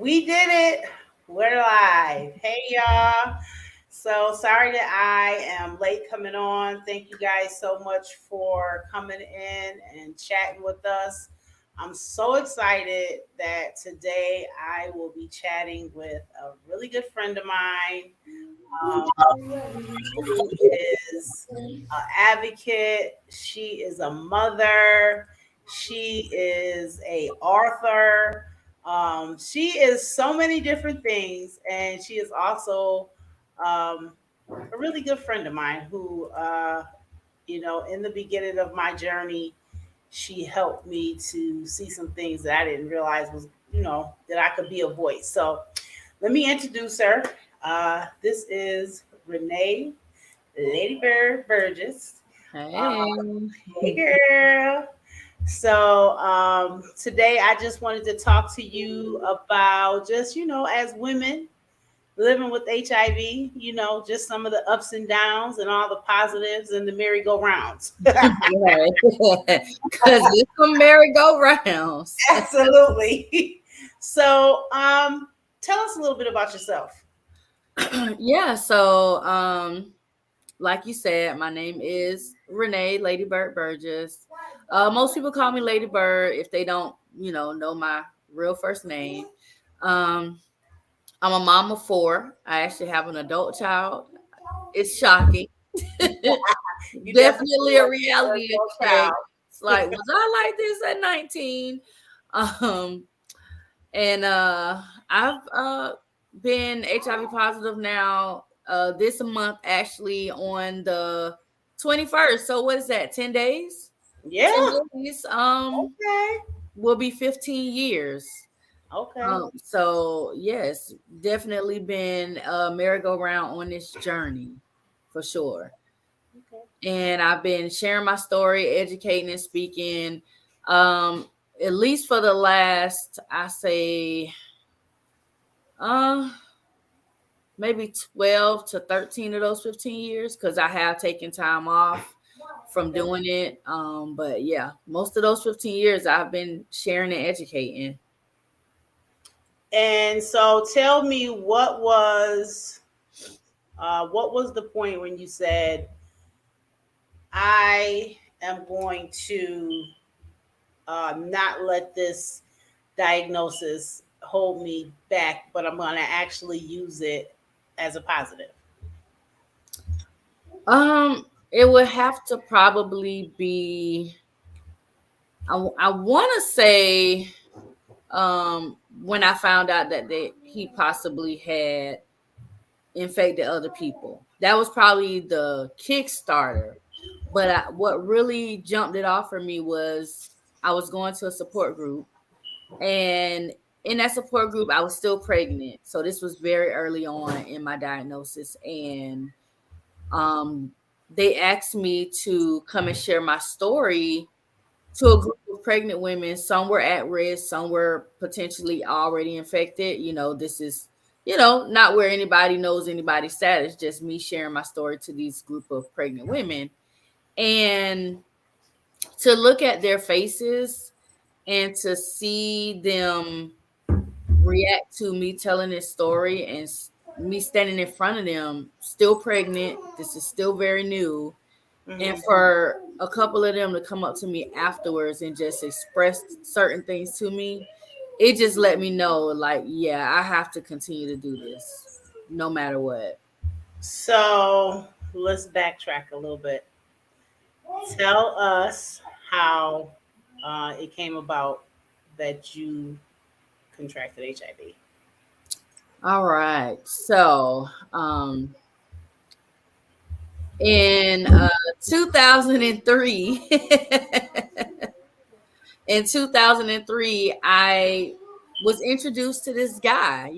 We did it. We're live. Hey, y'all. So sorry that I am late coming on. Thank you guys so much for coming in and chatting with us. I'm so excited that today I will be chatting with a really good friend of mine um, who is an advocate. She is a mother. She is a author. She is so many different things, and she is also um, a really good friend of mine who, in the beginning of my journey, she helped me to see some things that I didn't realize was, that I could be a voice. So let me introduce her. This is Renee Lady Bird Burgess. Uh, Hey. hey, girl. So today I just wanted to talk to you about just, as women living with HIV, just some of the ups and downs and all the positives and the merry-go-rounds. Right. Because it's some merry-go-rounds. Absolutely. So tell us a little bit about yourself. Yeah, so like you said, my name is Renee Lady Bird Burgess. Most people call me Lady Bird if they don't, know my real first name. Um, I'm a mom of four. I actually have an adult child. It's shocking. You definitely Definitely a are a reality girl check. child. It's like, was I like this at 19? Um, and I've been HIV positive now this month, actually on the 21st. So what is that? 10 days? Yeah. 10 days. Okay. Will be 15 years. Okay. So yes, definitely been a merry-go-round on this journey for sure. Okay. And I've been sharing my story, educating and speaking, um, at least for the last, I say, uh, maybe 12 to 13 of those 15 years, because I have taken time off from Okay. doing it. But yeah, most of those 15 years I've been sharing and educating. And so tell me what was the point when you said I am going to not let this diagnosis hold me back, but I'm going to actually use it as a positive. It would have to probably be, I want to say, when I found out that he possibly had infected other people. That was probably the Kickstarter. But what really jumped it off for me was I was going to a support group, and in that support group, I was still pregnant. So this was very early on in my diagnosis, and um, they asked me to come and share my story to a group of pregnant women. Some were at risk, some were potentially already infected. This is, not where anybody knows anybody's status, just me sharing my story to these group of pregnant women. And to look at their faces and to see them react to me telling this story, and me standing in front of them, still pregnant, this is still very new, and Hmm. for a couple of them to come up to me afterwards and just express certain things to me, it just let me know, like, yeah, I have to continue to do this no matter what. So let's backtrack a little bit. Tell us how it came about that you contracted HIV. All right. So, in 2003, in 2003, I was introduced to this guy.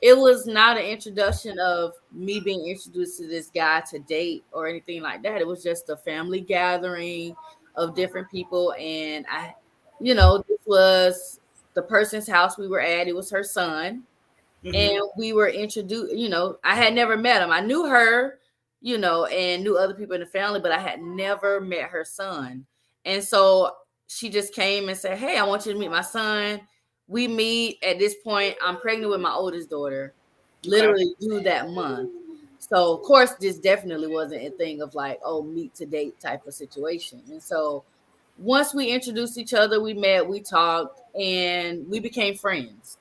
It was not an introduction of me being introduced to this guy to date or anything like that. It was just a family gathering of different people. And this was the person's house we were at. It was her son. Hmm. And we were introduced, I had never met him. I knew her, and knew other people in the family, but I had never met her son. And so she just came and said, "Hey, I want you to meet my son. we meet at this point. I'm pregnant with my oldest daughter, Okay. literally due that month. So of course, this definitely wasn't a thing of like, oh, meet to date type of situation. And so once we introduced each other, we met, we talked, and we became friends.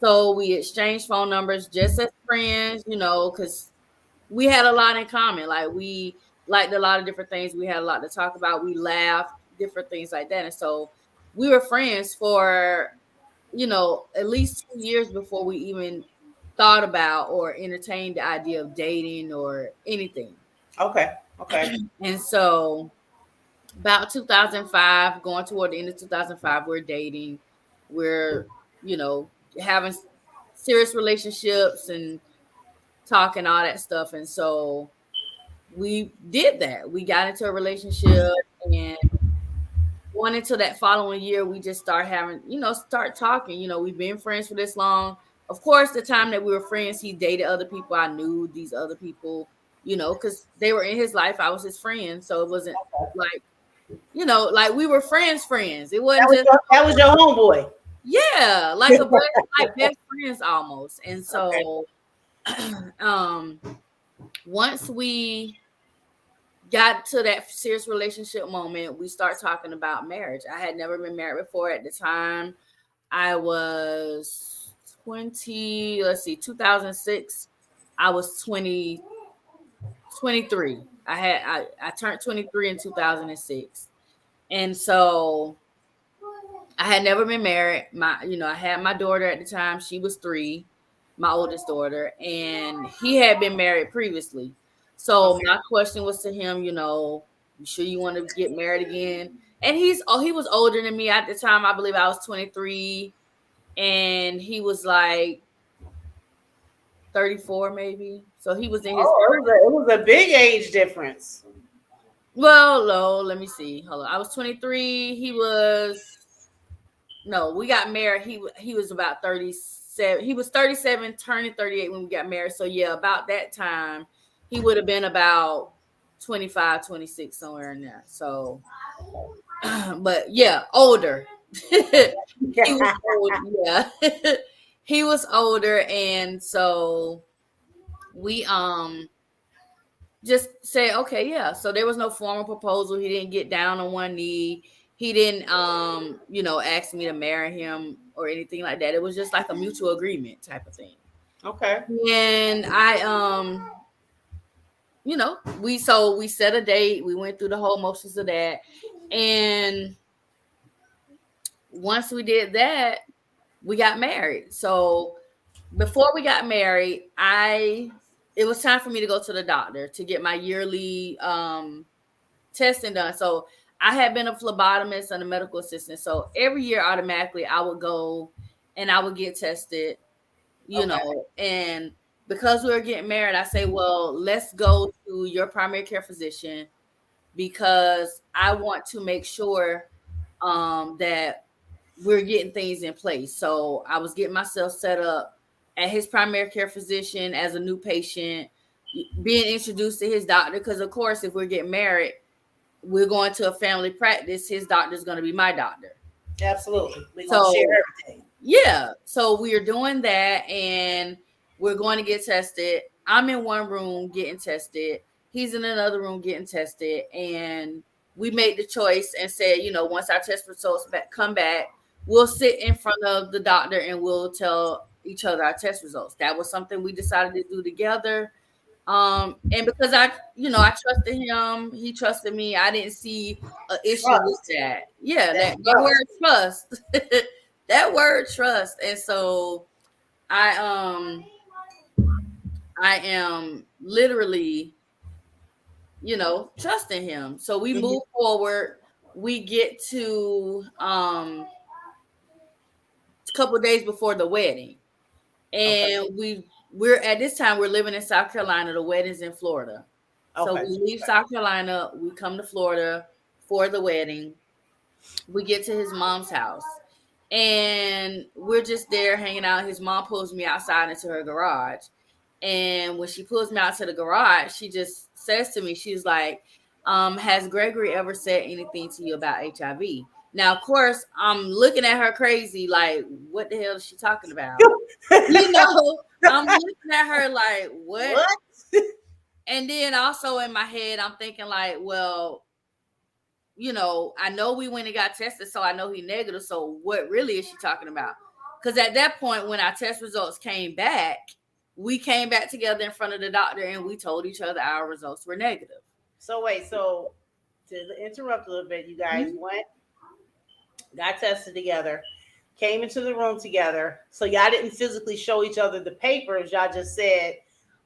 So we exchanged phone numbers just as friends, because we had a lot in common. Like we liked a lot of different things. We had a lot to talk about. We laughed, different things like that. And so we were friends for, at least 2 years before we even thought about or entertained the idea of dating or anything. Okay. Okay. And so about 2005, going toward the end of 2005, we're dating. We're, you know, having serious relationships and talking all that stuff. And so we did that. We got into a relationship, and going into that following year, we just start having, start talking. We've been friends for this long. Of course, the time that we were friends, he dated other people. I knew these other people, because they were in his life. I was his friend. So it wasn't like, like we were friends. It wasn't just, That was your homeboy. yeah, like a best, like best friends almost. And Okay. so, um, once we got to that serious relationship moment, we start talking about marriage. I had never been married before at the time. I was 20, let's see, 2006. I was 23. I turned 23 in 2006. And so I had never been married. I had my daughter at the time. She was 3, my oldest daughter, and he had been married previously. So Okay. my question was to him, you sure you want to get married again? And he was older than me at the time. I believe I was 23, and he was like 34 maybe. So he was in his Oh, 30s. it was a big age difference. Well, no, let me see. Hold on. I was 23. He was No, we got married. He was about 37. He was 37, turning 38 when we got married. So yeah, about that time, he would have been about 25, 26, somewhere in there. So, but yeah, older. He was old. Yeah, he was older, and so we just say, okay, yeah. So there was no formal proposal. He didn't get down on one knee. He didn't, ask me to marry him or anything like that. It was just like a mutual agreement type of thing. Okay. And I, we set a date. We went through the whole motions of that. And once we did that, we got married. So before we got married, it was time for me to go to the doctor to get my yearly testing done. So I had been a phlebotomist and a medical assistant. So every year automatically I would go and I would get tested, Okay. and because we were getting married, I say, well, let's go to your primary care physician because I want to make sure that we're getting things in place. So I was getting myself set up at his primary care physician as a new patient, being introduced to his doctor. Because of course, if we're getting married, we're going to a family practice. His doctor's going to be my doctor. Absolutely. We're gonna share So everything. yeah, so we are doing that, and we're going to get tested. I'm in one room getting tested. He's in another room getting tested, and we made the choice and said, once our test results come back, we'll sit in front of the doctor and we'll tell each other our test results. That was something we decided to do together. And because I trusted him, he trusted me. I didn't see an issue with Trust. that. Yeah, That that trust. word trust. That word trust. And so I I am literally, trusting him. So we Mhm. move forward. We get to a couple of days before the wedding. Okay. And we're at this time we're living in South Carolina. The wedding's in Florida. So Okay. we leave South Carolina, we come to Florida for the wedding. We get to his mom's house, and we're just there hanging out. His mom pulls me outside into her garage. And when she pulls me out to the garage, she just says to me, she's like, has Gregory ever said anything to you about HIV? Now, of course, I'm looking at her crazy, like, what the hell is she talking about? You know, I'm looking at her like, what? What? And then also in my head, I'm thinking like, well, I know we went and got tested, so I know he negative. So what really is she talking about? Because at that point, when our test results came back, we came back together in front of the doctor and we told each other our results were negative. So wait, so to interrupt a little bit, you guys Mhm. went, got tested together, came into the room together. So y'all didn't physically show each other the papers. Y'all just said,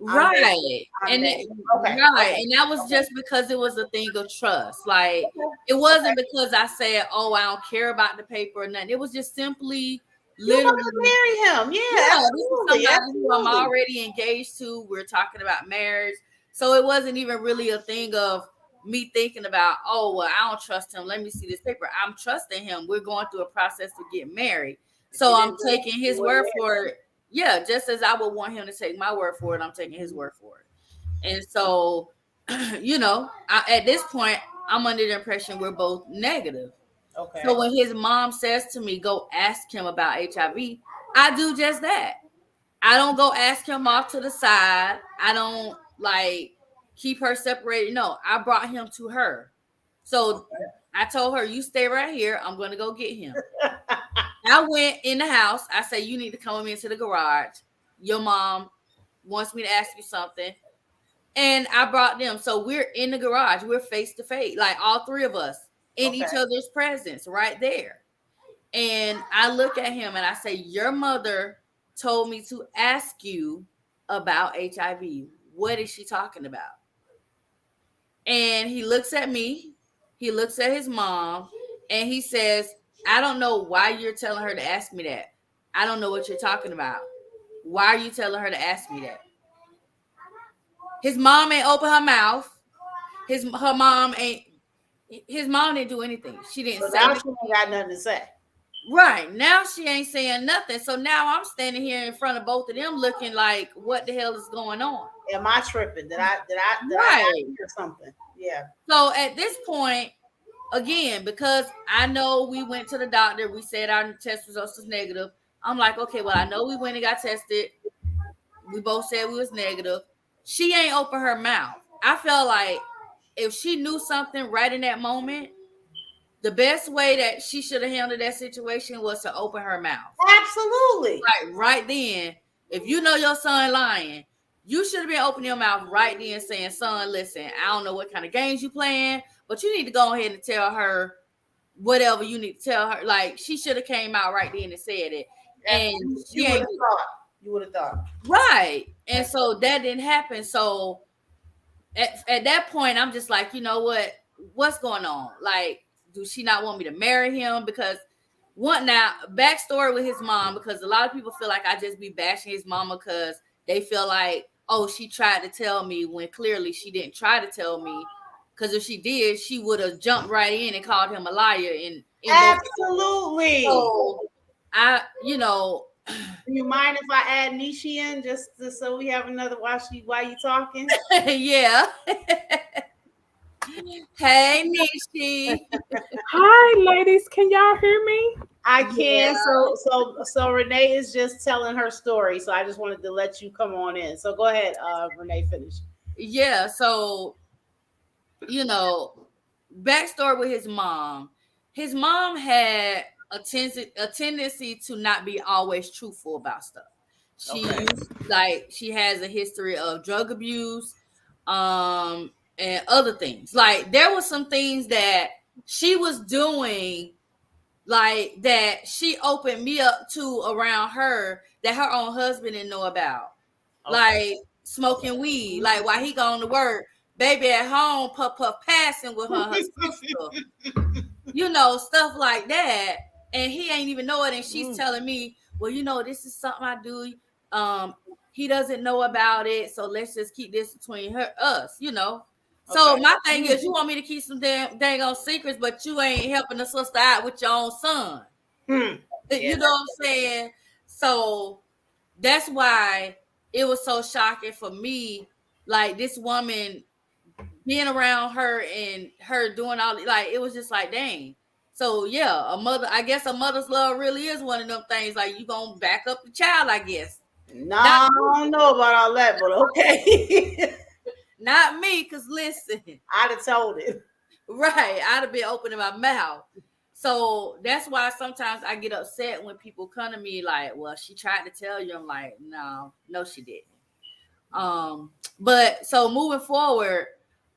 "I'm negative. Right. I'm And negative." Okay, right. okay, And that was okay, just because it was a thing of trust. Like okay, it okay. wasn't because I said, oh, I don't care about the paper or nothing. It was just simply You want to literally, marry him? Yeah, yeah, this is absolutely, somebody who I'm absolutely. already engaged to. We're talking about marriage. So it wasn't even really a thing of me thinking about, oh, well, I don't trust him. Let me see this paper. I'm trusting him. We're going through a process to get married. If you So I'm didn't do it, taking you his wouldn't word marry for it. Yeah, just as I would want him to take my word for it, I'm taking his him. word for it. And so, at this point, I'm under the impression we're both negative. So Okay, when his mom says to me, go ask him about HIV, I do just that. I don't go ask him off to the side. I don't like keep her separated. No, I brought him to her. So okay, I told her, you stay right here. I'm going to go get him. I went in the house. I said, you need to come with me into the garage. Your mom wants me to ask you something. And I brought them. So we're in the garage. We're face to face, like all three of us in okay. each other's presence right there. And I look at him and I say, your mother told me to ask you about HIV. What is she talking about? And he looks at me, he looks at his mom, and he says, I don't know why you're telling her to ask me that. I don't know what you're talking about. Why are you telling her to ask me that? His mom ain't open her mouth. His mom didn't do anything. She didn't So say now nothing. she ain't got nothing to say. Right. Now she ain't saying nothing. So now I'm standing here in front of both of them looking like what the hell is going on? Am I tripping? Did I ask Right. her something? Yeah. So at this point, again, because I know we went to the doctor, we said our test results was negative. I'm like, okay, well, I know we went and got tested. We both said we was negative. She ain't open her mouth. I felt like if she knew something right in that moment, the best way that she should have handled that situation was to open her mouth. Absolutely. Right then, if you know your son lying, you should have been opening your mouth right then saying, son, listen, I don't know what kind of games you playing, but you need to go ahead and tell her whatever you need to tell her. Like she should have came out right then and said it. And she You would ain't have thought. You would have thought. right. And Absolutely. so that didn't happen. So at that point, I'm just like, you know what? What's going on? Like, do she not want me to marry him? Because one now backstory with his mom, because a lot of people feel like I just be bashing his mama because they feel like, oh, she tried to tell me when clearly she didn't try to tell me. Because if she did, she would have jumped right in and called him a liar in both. Absolutely. So I. Do you mind if I add Nishi in so we have another while you talking? Yeah. Hey, Nishi. Hi, ladies. Can y'all hear me? I Yeah. can. So Renee is just telling her story. So I just wanted to let you come on in. So go ahead, Renee, finish. Yeah. So, you know, backstory with his mom. His mom had a tendency to not be always truthful about stuff. Okay. She has a history of drug abuse, and other things. Like there was some things that she was doing like that she opened me up to around her that her own husband didn't know about. Okay. Like Okay. smoking weed, like while he gone to work, baby at home puff passing with her sister, stuff like that. And he ain't even know it. And she's Mm, telling me, well, this is something I do. Um, he doesn't know about it, so let's just keep this between us. So okay. my thing is, you want me to keep some dang on secrets, but you ain't helping the sister out with your own son. Hmm. Yeah. You know what I'm saying? So that's why it was so shocking for me. Like this woman being around her and her doing all like it was just like dang. So yeah, I guess a mother's love really is one of them things. Like you gonna back up the child, I guess. No, Not I me, don't know about all that, but okay. not me. Cause listen, I'd have told him. right, I'd have been opening my mouth. So that's why sometimes I get upset when people come to me like, "Well, she tried to tell you." I'm like, "No, no, she didn't." But so moving forward,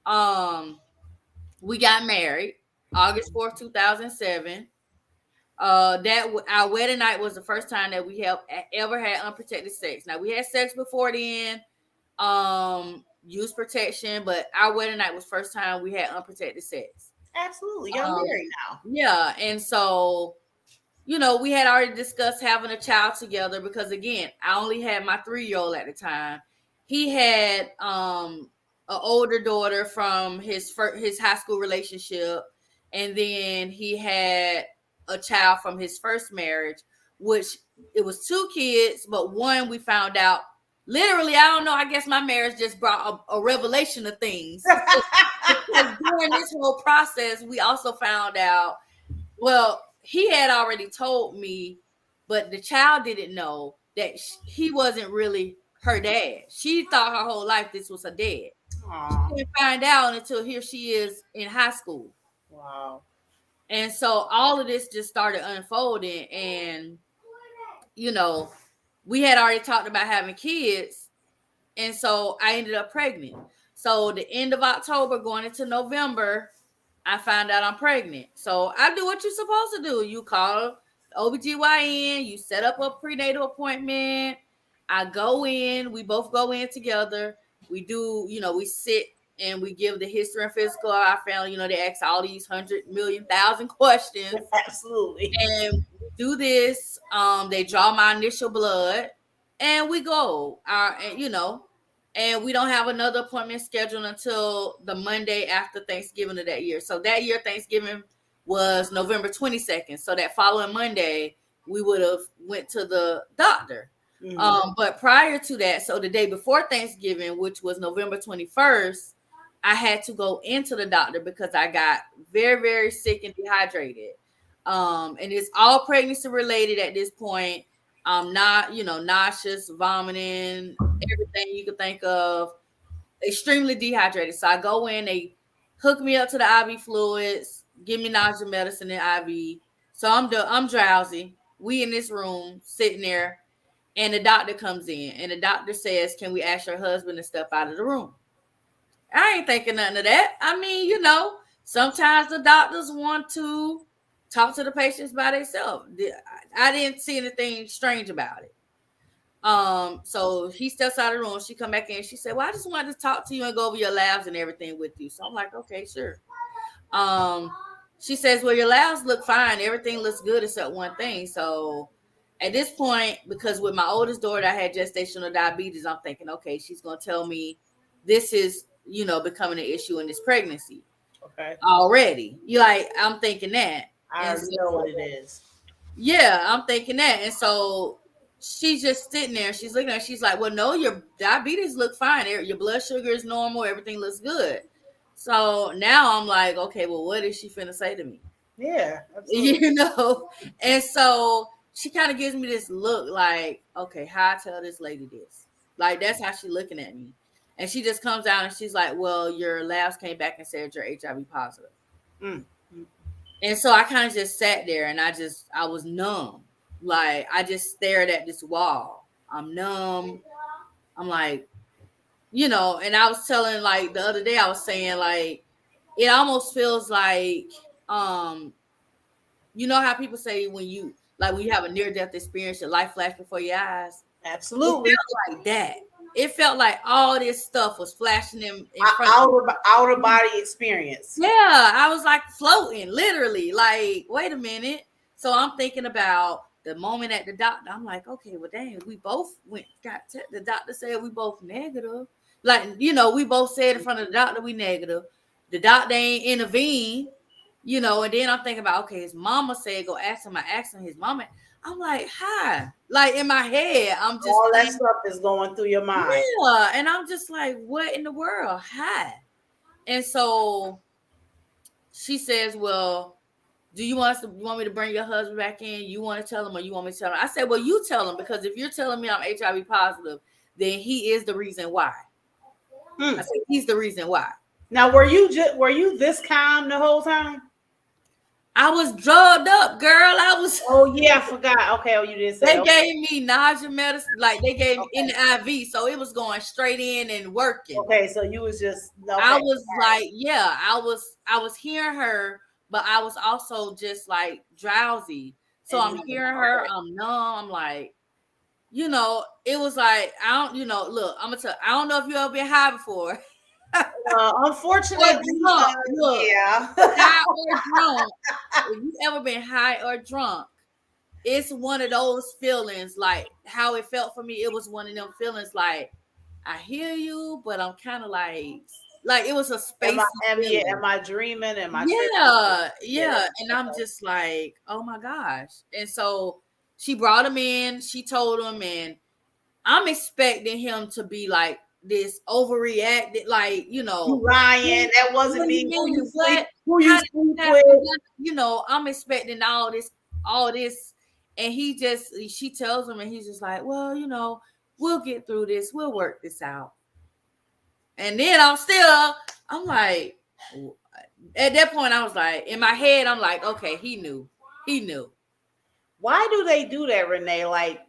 um, we got married August 4th, 2007. Our wedding night was the first time that we have ever had unprotected sex. Now we had sex before then, use protection, but our wedding night was first time we had unprotected sex. Absolutely. Y'all Um, married now. yeah, and so we had already discussed having a child together because again, I only had my 3-year-old at the time. He had an older daughter from his high school relationship, and then he had a child from his first marriage, which it was 2 kids, but one we found out literally, I don't know, I guess my marriage just brought a revelation of things. Because during this whole process, we also found out, well, he had already told me, but the child didn't know that he wasn't really her dad. She thought her whole life this was her dad. She Aw, didn't find out until here she is in high school. wow. And so all of this just started unfolding. And, you know, we had already talked about having kids. And so I ended up pregnant. So the end of October going into November, I found out I'm pregnant. So I do what you're supposed to do. You call OBGYN, you set up a prenatal appointment. I go in, we both go in together. We do, we sit and we give the history and physical of our family. They ask all these 100,000,000 questions. Absolutely. And we do this. They draw my initial blood and we go. And we don't have another appointment scheduled until the Monday after Thanksgiving of that year. So that year, Thanksgiving was November 22nd. So that following Monday, we would have went to the doctor. But prior to that, so the day before Thanksgiving, which was November 21st, I had to go into the doctor because I got very, very sick and dehydrated. And it's all pregnancy related at this point. Not, nauseous, vomiting, everything you could think of, extremely dehydrated. So I go in, they hook me up to the IV fluids, give me nausea medicine and IV. So I'm drowsy. We in this room sitting there, and the doctor comes in, and the doctor says, "Can we ask your husband to step out of the room?" I ain't thinking nothing of that. I mean, sometimes the doctors want to talk to the patients by themselves. I didn't see anything strange about it. So he steps out of the room. She come back in. She said, "Well, I just wanted to talk to you and go over your labs and everything with you." So I'm like, "Okay, sure." Um, she says, "Well, your labs look fine. Everything looks good except one thing." So at this point, because with my oldest daughter, I had gestational diabetes, I'm thinking, okay, she's gonna tell me this is, becoming an issue in this pregnancy Okay. already. I'm thinking that. I And already know so what it is. yeah, I'm thinking that. And so she's just sitting there. She's looking at her. She's like, "Well, no, your diabetes look fine. Your blood sugar is normal. Everything looks good." So now I'm like, okay, well, what is she finna say to me? Yeah, absolutely. You know? And so she kind of gives me this look like, okay, how I tell this lady this? Like, that's how she looking at me. And she just comes out and she's like, "Well, your labs came back and said you're HIV positive." Mm. Mm. And so I kind of just sat there and I was numb. Like I just stared at this wall. I'm numb. I'm like, and I was telling like the other day I was saying like it almost feels like how people say when you have a near death experience, your life flashed before your eyes. It Absolutely. felt like that. It felt like all this stuff was flashing in front of me. Outer body experience. Yeah, I was like floating, literally. Like, wait a minute. So I'm thinking about the moment at the doctor. I'm like, okay, well, dang, we both the doctor said we both negative. Like, we both said in front of the doctor we negative. The doctor ain't intervene, and then I'm thinking about, okay, his mama said go ask him. I asked him his mama. I'm like, hi. Like in my head, I'm just All that thinking, stuff is going through your mind. yeah. And I'm just like, what in the world? Hi. And so she says, "Well, Do you want you want me to bring your husband back in? You want to tell him, or you want me to tell him? I said, well, you tell him, because if you're telling me I'm HIV positive, then he is the reason why. I Hmm. said, he's the reason why. Now, were you this calm the whole time? I was drugged up, girl. I was. Oh yeah, I forgot. Okay, oh you did say They okay. gave me nausea medicine, like they gave me in Okay. the IV, so it was going straight in and working. Okay, so you was just I okay. was like, yeah, I was hearing her, but I was also just like drowsy. So And I'm you hearing her, okay. I'm numb, I'm like, it was like, I don't, look, I'm gonna tell, I don't know if you ever been high before or Unfortunately, drunk. Look, yeah. high or drunk. If you ever been high or drunk, it's one of those feelings, like how it felt for me. It was one of them feelings like, I hear you, but I'm kind of like it was a spacey Am feeling. I dreaming? Am I tripping? Yeah, Yeah. yeah. And I'm just like, oh my gosh. And so she brought him in, she told him, and I'm expecting him to be like this overreacted, like, You lying. That what wasn't do you me. mean? What? Who How you did sleep this with? happen? I'm expecting all this. And she tells him, and he's just like, well, we'll get through this. We'll work this out. And then I'm like, at that point, I was like, in my head, I'm like, okay, he knew. He knew. Why do they do that, Renee? Like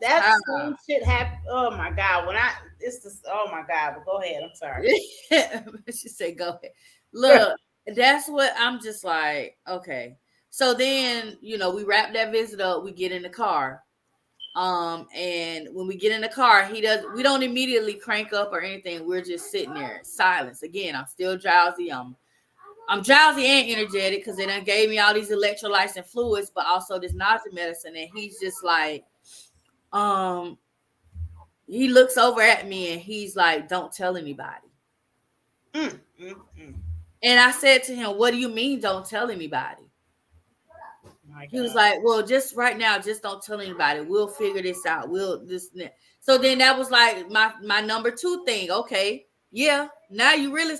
that Ah. same shit happened. Oh my god! When I it's this. Oh my god! But go ahead. I'm sorry. She said, go ahead. Look, that's what I'm just like, okay. So then, we wrap that visit up, we get in the car. And when we get in the car, we don't immediately crank up or anything. We're just sitting there, silence. Again, I'm still drowsy. I'm drowsy and energetic because they done gave me all these electrolytes and fluids, but also this nausea medicine. And he's just like, um, he looks over at me and he's like, don't tell anybody. Mm, mm, mm. And I said to him, what do you mean don't tell anybody? My He was god. like, well, just right now, just don't tell anybody. We'll figure this out. We'll this and that. So then that was like my number two thing. Okay, yeah. Now you really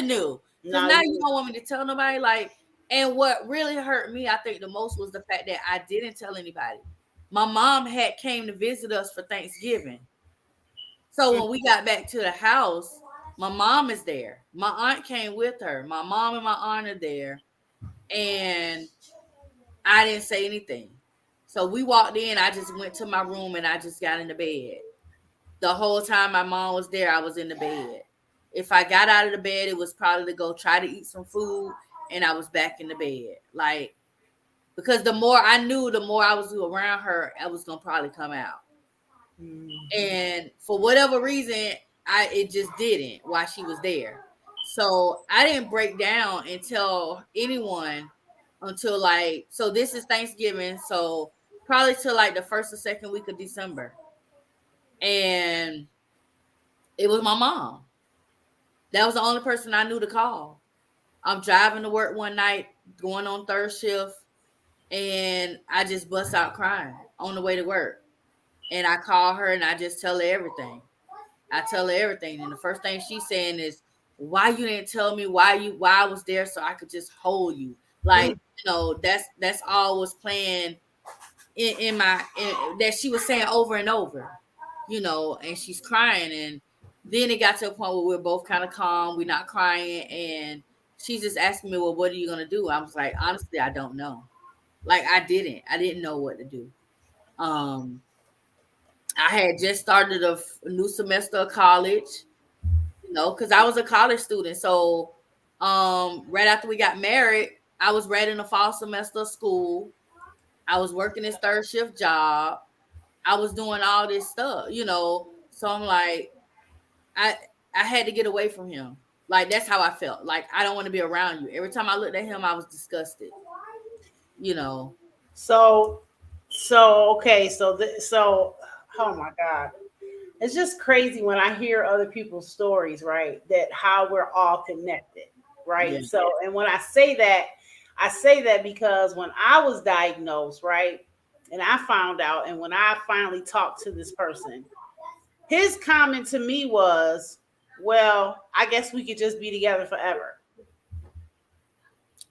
knew, because No, now you you. don't want me to tell nobody. Like, and what really hurt me, I think the most, was the fact that I didn't tell anybody. My mom had came to visit us for Thanksgiving. So Mm, when we got back to the house, my mom is there. My aunt came with her. My mom and my aunt are there, and I didn't say anything. So we walked in. I just went to my room and I just got in the bed. The whole time my mom was there, I was in the bed. If I got out of the bed, it was probably to go try to eat some food, and I was back in the bed. Like, because the more I knew, the more I was around her, I was gonna probably come out. mhm. And for whatever reason, it just didn't while she was there. So I didn't break down and tell anyone until, like, so this is Thanksgiving, so probably till like the first or second week of December. And it was my mom. That was the only person I knew to call. I'm driving to work one night, going on third shift, and I just bust out crying on the way to work. And I call her and I just tell her everything. I tell her everything, and the first thing she's saying is, "Why you didn't tell me why I was there so I could just hold you?" Like, Mm. that's all was playing that she was saying over and over, and she's crying, and then it got to a point where we're both kind of calm, we're not crying, and she's just asking me, "Well, what are you gonna do?" I was like, honestly, I don't know. Like, I didn't know what to do. Um, I had just started a new semester of college, because I was a college student. So, right after we got married, I was ready in the fall semester of school. I was working this third shift job. I was doing all this stuff. So I'm like, I I had to get away from him. Like, that's how I felt. Like, I don't want to be around you. Every time I looked at him, I was disgusted. You know. So, okay. So, oh my god. It's just crazy when I hear other people's stories, right? That how we're all connected, Yeah. right? So, and when I say that because when I was diagnosed, right, and I found out, and when I finally talked to this person, his comment to me was, "Well, I guess we could just be together forever."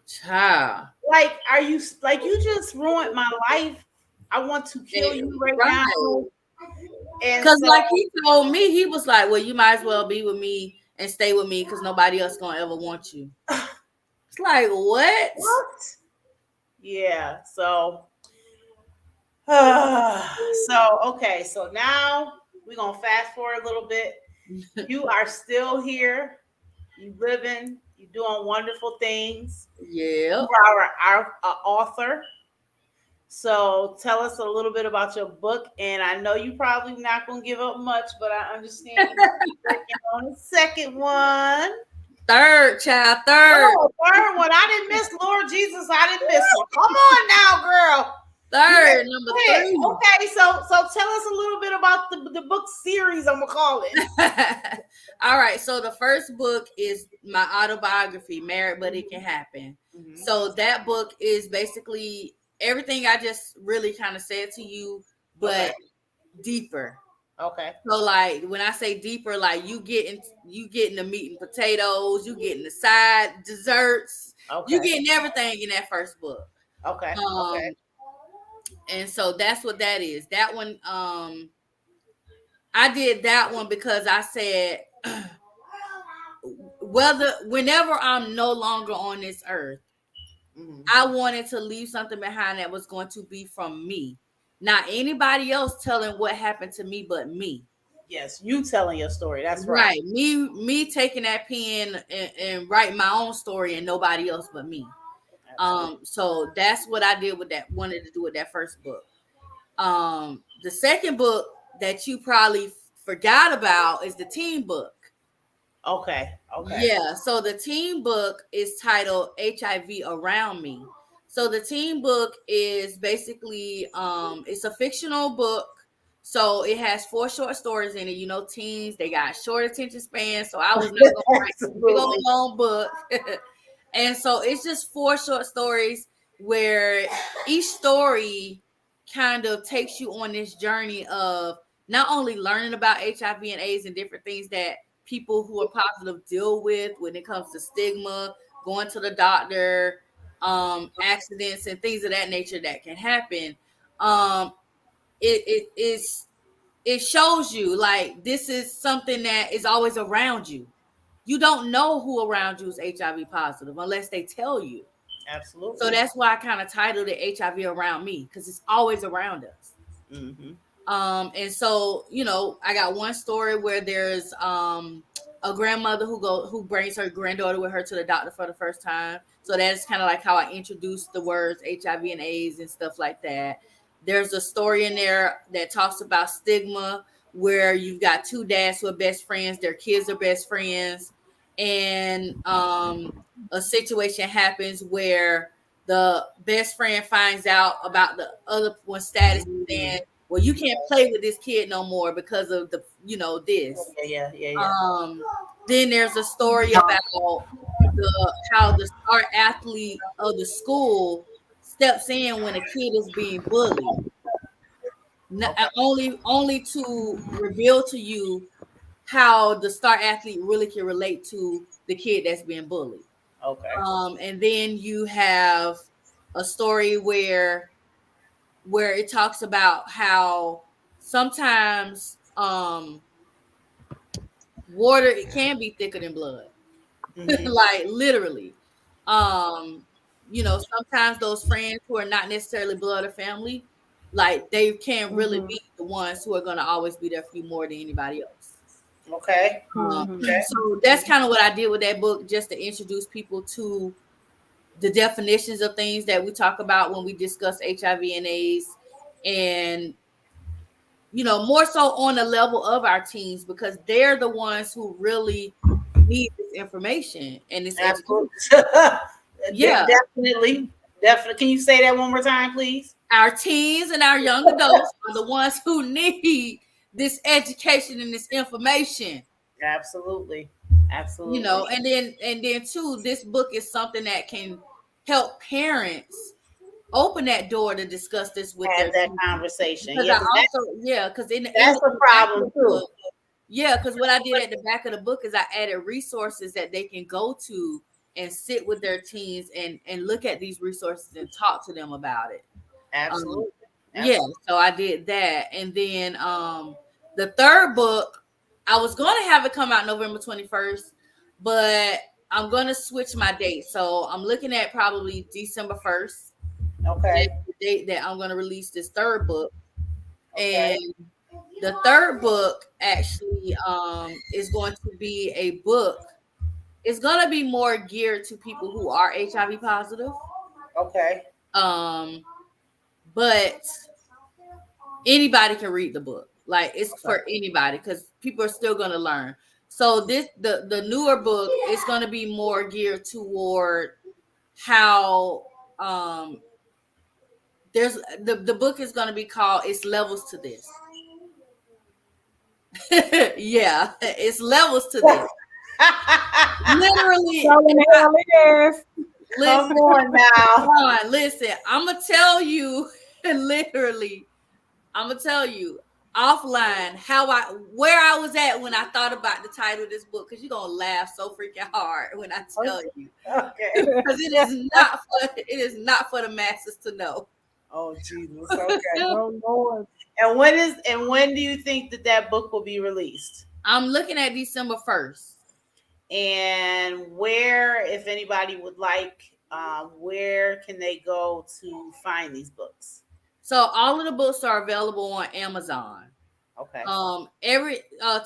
Child. Like, are you like you just ruined my life? I want to kill you right now. Right. And Cause so, like he told me, he was like, "Well, you might as well be with me and stay with me, because nobody else gonna ever want you." It's like what? what? Yeah. So okay. So now we're gonna fast forward a little bit. You are still here. You living. You doing wonderful things. You Yep. are our author. So tell us a little bit about your book. And I know you probably not gonna give up much, but I understand you might be working on a second one. Third child, third, Oh, third one. I didn't miss Lord Jesus. I didn't miss one. Come on now, girl. You third, better number quit. three. Okay, so tell us a little bit about the book series. I'm gonna call it. All right. So the first book is my autobiography, Married But It Can Happen. Mm-hmm. So that book is basically everything I just really kind of said to you, Okay. but deeper. Okay. So like when I say deeper, like you getting the meat and potatoes, you getting the side desserts, you Okay. getting everything in that first book. Okay. Okay. Um, and so that's what that is. That one, I did that one because I said whenever I'm no longer on this earth, Mm-hmm. I wanted to leave something behind that was going to be from me. Not anybody else telling what happened to me but me. Yes, you telling your story. That's right. Right. Me taking that pen and writing my own story and nobody else but me. Absolutely. So that's what I did with that, wanted to do with that first book. The second book that you probably forgot about is the teen book. Okay. Okay. Yeah, so the teen book is titled HIV Around Me. So the teen book is basically it's a fictional book. So it has 4 short stories in it. You know, teens, they got short attention spans. So I was not gonna write this big old Absolutely. long book. And so it's just 4 short stories where each story kind of takes you on this journey of not only learning about HIV and AIDS and different things that people who are positive deal with when it comes to stigma, going to the doctor, accidents and things of that nature that can happen. Um, it shows you like this is something that is always around you. You don't know who around you is HIV positive unless they tell you. So Absolutely. that's why I kind of titled it HIV Around Me, because it's always around us. Mm-hmm. And so, you know, I got one story where there's a grandmother who brings her granddaughter with her to the doctor for the first time. So that's kind of like how I introduced the words HIV and AIDS and stuff like that. There's a story in there that talks about stigma, where you've got 2 dads who are best friends, their kids are best friends, and a situation happens where the best friend finds out about the other one's status, Mm-hmm. and well, you can't play with this kid no more because of the, this. Yeah. Yeah. Yeah. Yeah. Um, then there's a story about how the star athlete of the school steps in when a kid is being bullied, Okay. only to reveal to you how the star athlete really can relate to the kid that's being bullied. Okay. And then you have a story where it talks about how sometimes water, it can be thicker than blood. Mm-hmm. Like literally. um Sometimes those friends who are not necessarily blood or family, like they can really Mm-hmm. be the ones who are going to always be there for you more than anybody else. Okay. Mm-hmm. Okay. So that's kind of what I did with that book, just to introduce people to the definitions of things that we talk about when we discuss HIV and AIDS, and more so on the level of our teens, because they're the ones who really need this information and this education. Absolutely. Yeah, Definitely. Definitely. Can you say that one more time, please? our teens and our young adults are the ones who need this education and this information. Absolutely. Absolutely. And then too, this book is something that can help parents open that door to discuss this with Have their that children. conversation. Because Yeah, I because also, yeah, because in that's the a back of problem the too. book, yeah, because what I did at the back of the book is I added resources that they can go to and sit with their teens and look at these resources and talk to them about it. Um, Absolutely. yeah, Absolutely. so I did that. And then the third book, I was going to have it come out November 21st, but I'm going to switch my date. So I'm looking at probably December 1st. That's Okay. the date that I'm going to release this third book. Okay. And the third book actually is going to be a book. It's going to be more geared to people who are HIV positive. Okay. Um, but anybody can read the book. Like it's Okay. for anybody because people are still going to learn. So the newer book is going to be more geared toward how there's the book is going to be called "It's Levels to This." Yeah, it's levels to this. Literally, So in if the I hell it is. Come listen, on now. on, listen, I'm gonna tell you, literally, I'm gonna tell you offline how where I was at when I thought about the title of this book, because you're gonna laugh so freaking hard when I tell you. Okay. Because it is not for the masses to know. Oh Jesus. Okay. Oh Lord. And when do you think that that book will be released? I'm looking at December 1st. And where, if anybody would like, where can they go to find these books? So all of the books are available on Amazon. Okay. Every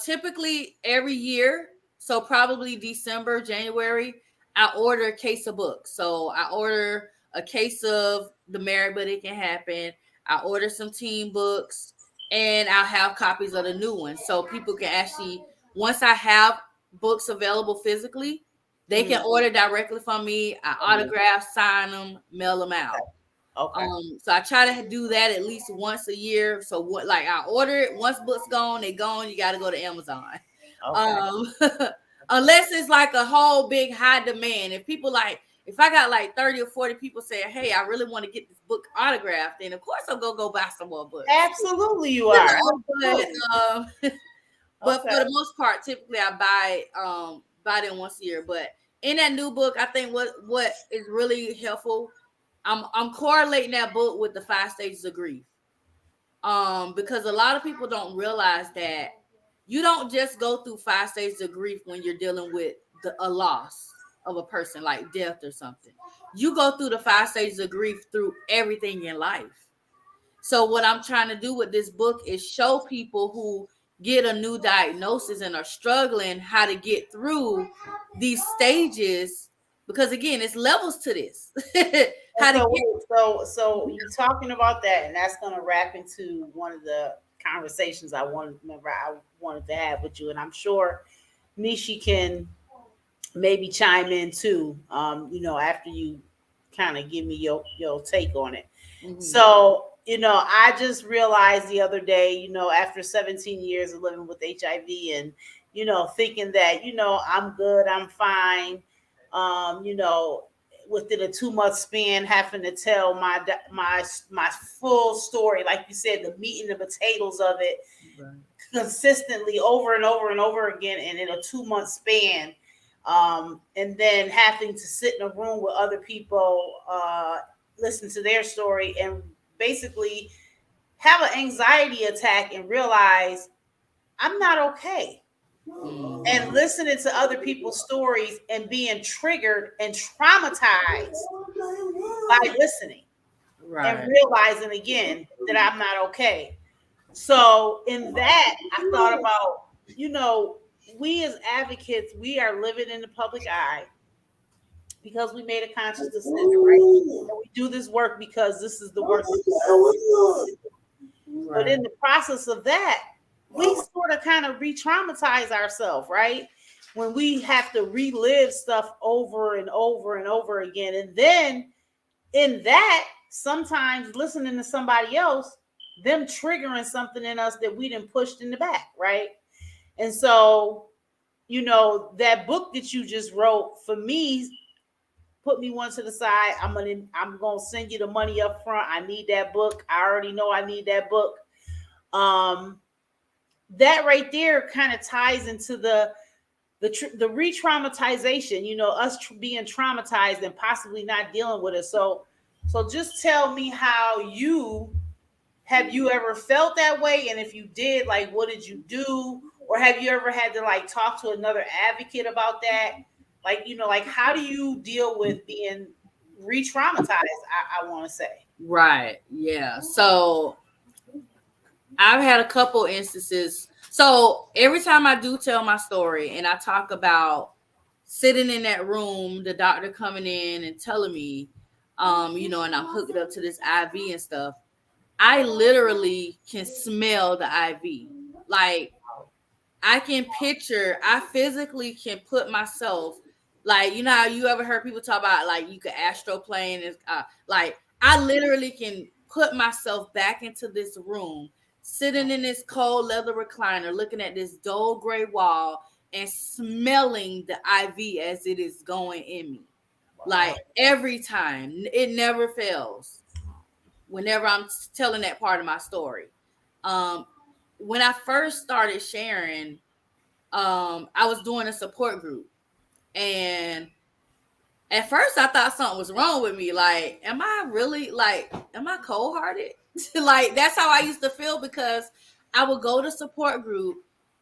typically every year, so probably December, January, I order a case of books. So I order a case of The Married But It Can Happen. I order some teen books, and I'll have copies of the new ones, so people can actually, once I have books available physically, they can Mm, order directly from me. I autograph, sign them, mail them okay. out. Okay. So I try to do that at least once a year. So what, like I order it once books gone, they gone. You got to go to Amazon. Okay. Um, unless it's like a whole big high demand. If people like, if I got like 30 or 40 people saying, "Hey, I really want to get this book autographed," then of course I'll go buy some more books. Absolutely, you You are. know, Absolutely. but Okay. for the most part, typically I buy them once a year. But in that new book, I think what is really helpful, I'm correlating that book with the 5 stages of grief. Because a lot of people don't realize that you don't just go through 5 stages of grief when you're dealing with a loss of a person, like death or something. You go through the 5 stages of grief through everything in life. So what I'm trying to do with this book is show people who get a new diagnosis and are struggling how to get through these stages, because again, it's levels to this. And How to so, get. so you talking about that, and that's going to wrap into one of the conversations I wanted to have with you, and I'm sure Nishi can maybe chime in too. After you kind of give me your take on it. Mhm. So, I just realized the other day, after 17 years of living with HIV and, thinking that, I'm good, I'm fine, um, you know, within a 2 month span, having to tell my full story, like you said, the meat and the potatoes of it Right. consistently over and over and over again, and in a 2 month span, and then having to sit in a room with other people, listen to their story, and basically have an anxiety attack and realize I'm not okay. And Mhm. listening to other people's stories and being triggered and traumatized by listening and Right. realizing again that I'm not okay. So, in that, I thought about, we as advocates, we are living in the public eye because we made a conscious decision, right? And we do this work because this is the work that we But Right. in the process of that, we sort of kind of re traumatize ourselves, right? When we have to relive stuff over and over and over again. And then in that, sometimes listening to somebody else, them triggering something in us that we didn't pushed in the back, right? And so, that book that you just wrote for me, put me one to the side. I'm gonna send you the money up front. I need that book. I already know I need that book. Um, that right there kind of ties into the the re-traumatization, us being traumatized and possibly not dealing with it. So just tell me how you have you ever felt that way, and if you did, like, what did you do? Or have you ever had to like talk to another advocate about that? Like, like, how do you deal with being re-traumatized, I want to say. Right. Yeah. So I've had a couple instances. So every time I do tell my story and I talk about sitting in that room, the doctor coming in and telling me, and I'm hooked up to this IV and stuff, I literally can smell the IV. Like, I can picture, I physically can put myself, like, how you ever heard people talk about, like, you could astroplane, and like, I literally can put myself back into this room, sitting in this cold leather recliner, looking at this dull gray wall and smelling the IV as it is going in me. Wow. Like, every time, it never fails whenever I'm telling that part of my story. Um, when I first started sharing, I was doing a support group, and at first I thought something was wrong with me. Like, am I really, like, am I cold hearted? Like, that's how I used to feel, because I would go to support group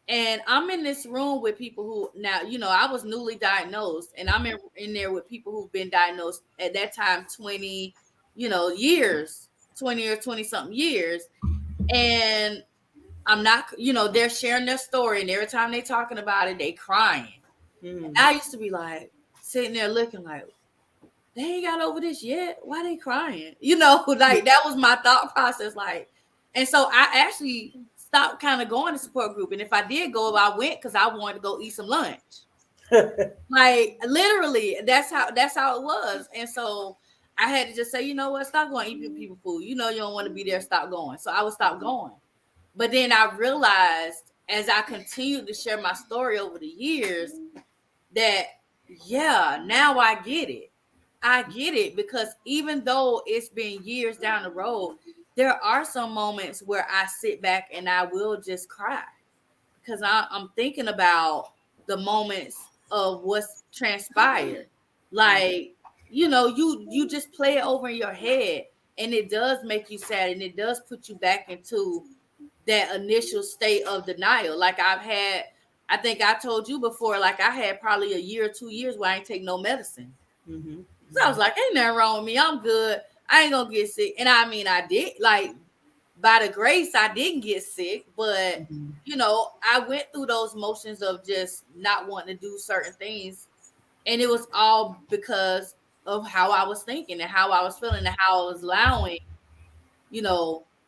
and I'm in this room with people who, now, I was newly diagnosed, and I'm in there with people who've been diagnosed at that time 20, years, 20 or 20 something years. And I'm not, they're sharing their story, and every time they talking about it, they crying. Mm. I used to be like sitting there looking like, they ain't got over this yet. Why they crying? Like, that was my thought process. Like, and so I actually stopped kind of going to support group. And if I did go, I went because I wanted to go eat some lunch. Like, literally, that's how it was. And so I had to just say, you know what, stop going eat people food. You don't want to be there, stop going. So I would stop going. But then I realized, as I continued to share my story over the years, that, yeah, now I get it. I get it, because even though it's been years down the road, there are some moments where I sit back and I will just cry, because I'm thinking about the moments of what's transpired. Like, you just play it over in your head, and it does make you sad, and it does put you back into that initial state of denial. Like, I think I told you before, like, I had probably a year or 2 years where I ain't take no medicine. Mm-hmm. So I was like, ain't nothing wrong with me. I'm good. I ain't gonna get sick. And I mean, I did, like, by the grace, I didn't get sick, but Mm-hmm. I went through those motions of just not wanting to do certain things. And it was all because of how I was thinking and how I was feeling and how I was allowing,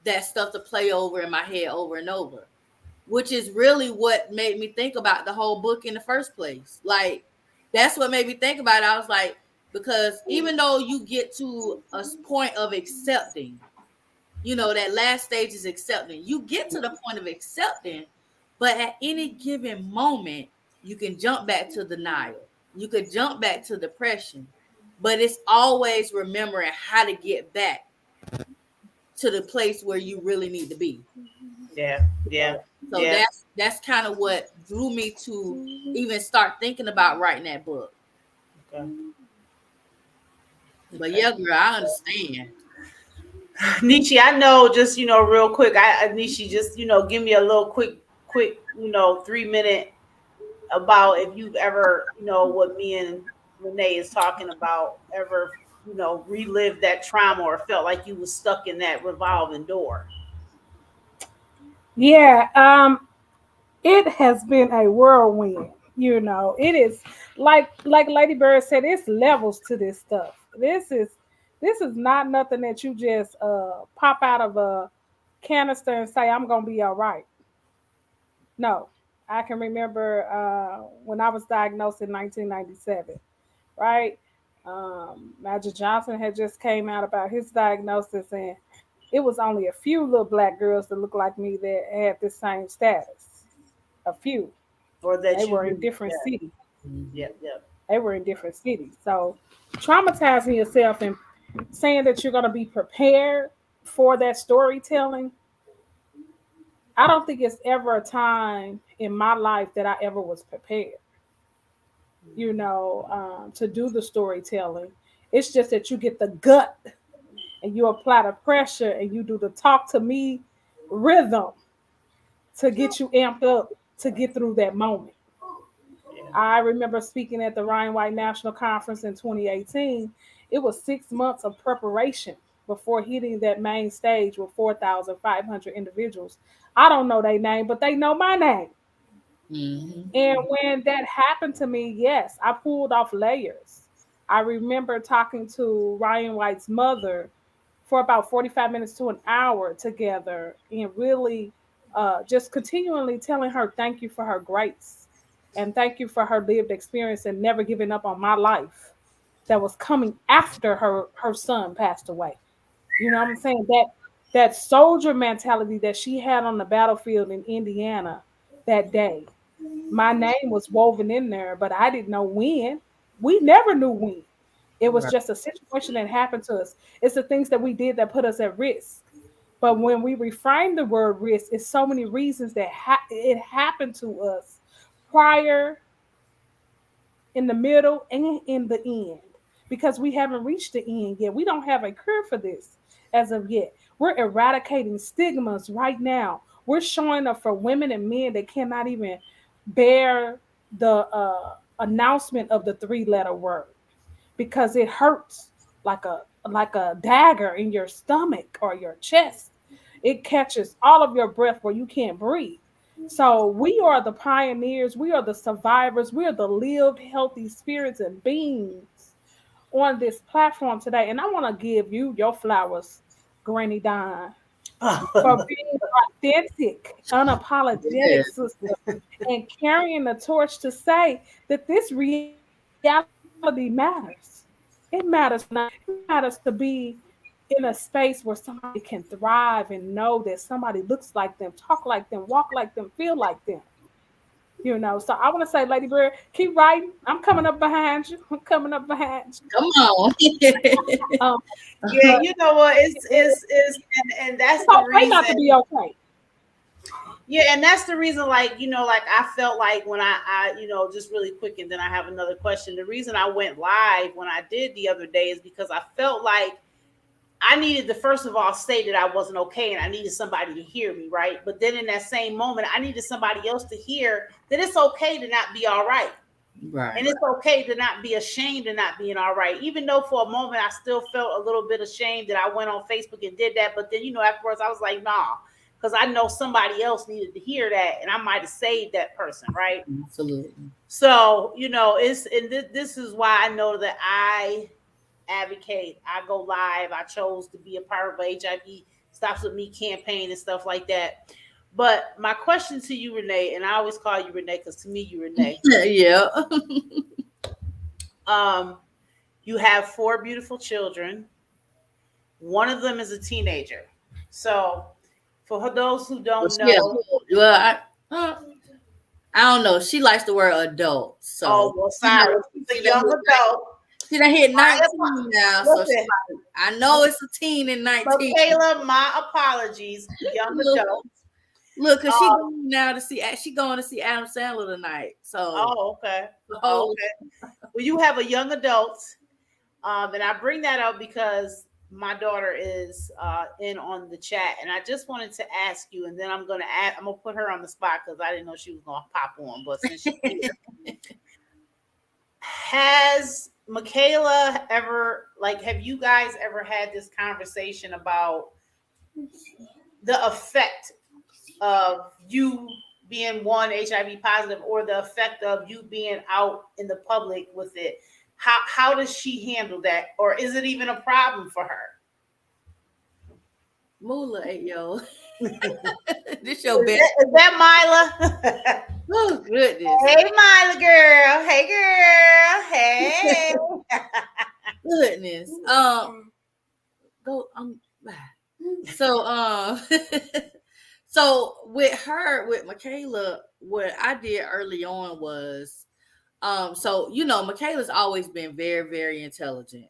that stuff to play over in my head over and over, which is really what made me think about the whole book in the first place. Like, that's what made me think about it. I was like, because even though you get to a point of accepting, that last stage is accepting. You get to the point of accepting, but at any given moment, you can jump back to denial. You could jump back to depression, but it's always remembering how to get back to the place where you really need to be. Yeah, yeah, So yeah. that's kind of what drew me to even start thinking about writing that book. Okay. But Okay. yeah, girl, I understand. Nietzsche, I know, just, real quick. Nietzsche, just, give me a little quick, 3 minute about if you've ever, what me and Renee is talking about, ever, relived that trauma or felt like you was stuck in that revolving door. Yeah, it has been a whirlwind. It is like Lady Bird said, it's levels to this stuff. This is not nothing that you just pop out of a canister and say, I'm gonna be all right. No. I can remember when I was diagnosed in 1997, right? Magic Johnson had just came out about his diagnosis, and it was only a few little black girls that looked like me that had the same status. A few. Or And they that you were in knew. different Yeah. cities. Yep, yep. They were in different cities. So traumatizing yourself and saying that you're going to be prepared for that storytelling, I don't think it's ever a time in my life that I ever was prepared. to do the storytelling. It's just that you get the gut and you apply the pressure and you do the talk to me rhythm to get you amped up to get through that moment. Yeah. I remember speaking at the Ryan White National Conference in 2018. It was 6 months of preparation before hitting that main stage with 4,500 individuals. I don't know their name, but they know my name. And Mm-hmm. when that happened to me, yes, I pulled off layers. I remember talking to Ryan White's mother for about 45 minutes to an hour together and really just continually telling her thank you for her grace and thank you for her lived experience and never giving up on my life that was coming after her son passed away. You know what I'm saying? That soldier mentality that she had on the battlefield in Indiana that day. My name was woven in there, but I didn't know when. We never knew when. It was Right. just a situation that happened to us. It's the things that we did that put us at risk. But when we reframe the word risk, it's so many reasons that it happened to us prior, in the middle, and in the end. Because we haven't reached the end yet. We don't have a cure for this as of yet. We're eradicating stigmas right now. We're showing up for women and men that cannot even bear the announcement of the three-letter word because it hurts like a dagger in your stomach or your chest. It catches all of your breath where you can't breathe. So we are the pioneers, we are the survivors, we are the lived healthy spirits and beings on this platform today. And I want to give you your flowers, Granny Don, for being authentic, unapologetic, Yeah. sister, and carrying the torch to say that this reality matters. It matters to not. It matters to be in a space where somebody can thrive and know that somebody looks like them, talk like them, walk like them, feel like them. So I want to say, Lady Bird, keep writing. I'm coming up behind you. I'm coming up behind you. Come on. Um, Yeah, but you know what? And that's it's the okay not to reason. be okay. Yeah, and that's the reason, like, like I felt like when just really quick, and then I have another question. The reason I went live when I did the other day is because I felt like I needed to first of all say that I wasn't okay and I needed somebody to hear me, right? But then in that same moment, I needed somebody else to hear that it's okay to not be all right. And Right. it's okay to not be ashamed of not being all right. Even though for a moment I still felt a little bit ashamed that I went on Facebook and did that. But then, afterwards I was like, nah, because I know somebody else needed to hear that and I might have saved that person, right? Absolutely. So, this is why I know that I advocate. I go live. I chose to be a part of a HIV Stops With Me campaign and stuff like that. But my question to you, Renee, and I always call you Renee because to me you Renee. Yeah. Um, you have four beautiful children. One of them is a teenager. So, for those who Well, don't she a, know, well, I don't know. She likes the word adult, oh so well, she sorry, she's a young adult. she done hit My 19 now. So she listen, like, I know it's a teen in 19. Michaela, my apologies, young Look, adult. look, cause she Um, going now to see she going to see Adam Sandler tonight. So oh, okay, the oh, whole okay. Well, you have a young adult, and I bring that up because my daughter is in on the chat, and I just wanted to ask you, and then I'm gonna put her on the spot because I didn't know she was gonna pop on, but since she's here, has Michaela ever have you guys ever had this conversation about the effect of you being one HIV positive or the effect of you being out in the public with it? How does she handle that, or is it even a problem for her? Moolah, yo, is this your best. that Mila? Oh goodness, Hey, Mila girl. Hey, girl. Hey. goodness. Go so so with Michaela, what I did early on was so Michaela's always been very, very intelligent.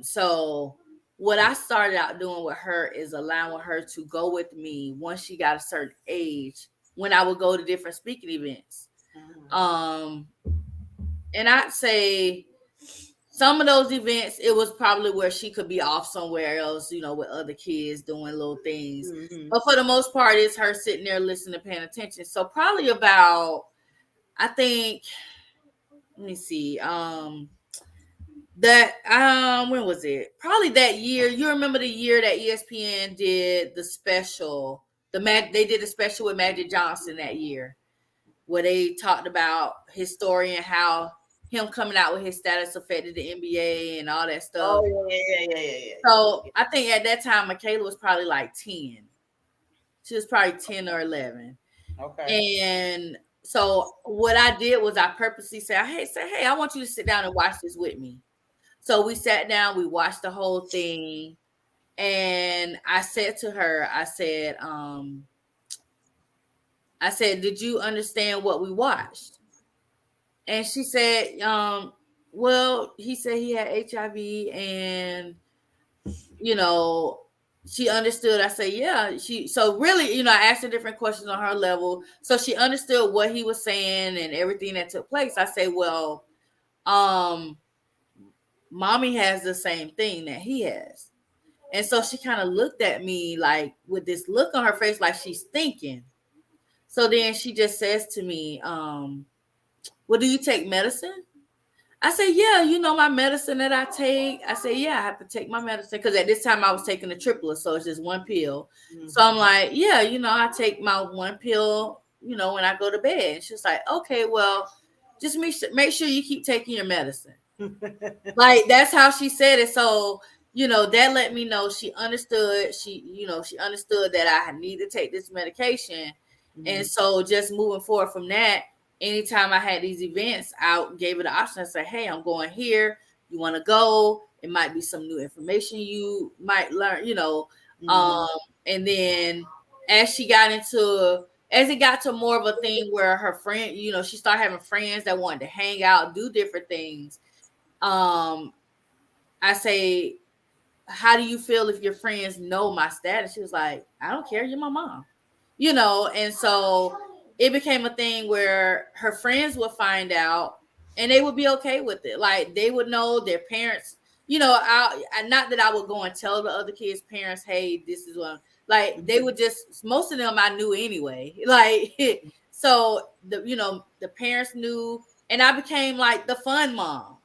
So what I started out doing with her is allowing her to go with me once she got a certain age when I would go to different speaking events. Mhm. Um And I'd say some of those events, it was probably where she could be off somewhere else, with other kids doing little things. Hmm. But for the most part, it's her sitting there listening, paying attention. So probably about, I think, let me see, that when was it? Probably that year. You remember the year that ESPN did the special, they did a special with Magic Johnson that year, where they talked about his story and how him coming out with his status affected the NBA and all that Oh stuff. yeah, yeah, yeah, yeah, yeah, So yeah. I think at that time Michaela was probably like 10. She was probably 10 or 11. Okay. And so what I did was I purposely said, hey, I want you to sit down and watch this with me. So we sat down, we watched the whole thing, and I said to her, I said, did you understand what we watched? And she said, well, he said he had HIV and you know, she understood. I said, yeah. So really, I asked her different questions on her level. So she understood what he was saying and everything that took place. I say, well, um, mommy has the same thing that he has. And so she kind of looked at me like with this look on her face, like she's thinking. So then she just says to me, well, do you take medicine? I said, yeah, my medicine that I take. I said, yeah, I have to take my medicine because at this time I was taking a triplet, so it's just one pill. So Hmm. I'm like, yeah, I take my one pill, when I go to bed. And she's like, okay, well, just make sure you keep taking your medicine. Like that's how she said it. So, that let me know she understood. She understood that I need to take this medication. And Hmm. so just moving forward from that, anytime I had these events, I gave it an option. I said, hey, I'm going here. You want to go? It might be some new information you might learn. Hmm. Um, and then as she got into as it got to more of a thing where her friend, she started having friends that wanted to hang out, do different things. um I say, how do you feel if your friends know my status? She was like, I don't care, you're my mom. And so it became a thing where her friends would find out and they would be okay with it. Like they would know their parents, not that I would go and tell the other kids' parents, hey, this is what like they would just most of them I knew anyway. Like so the parents knew and I became like the fun mom,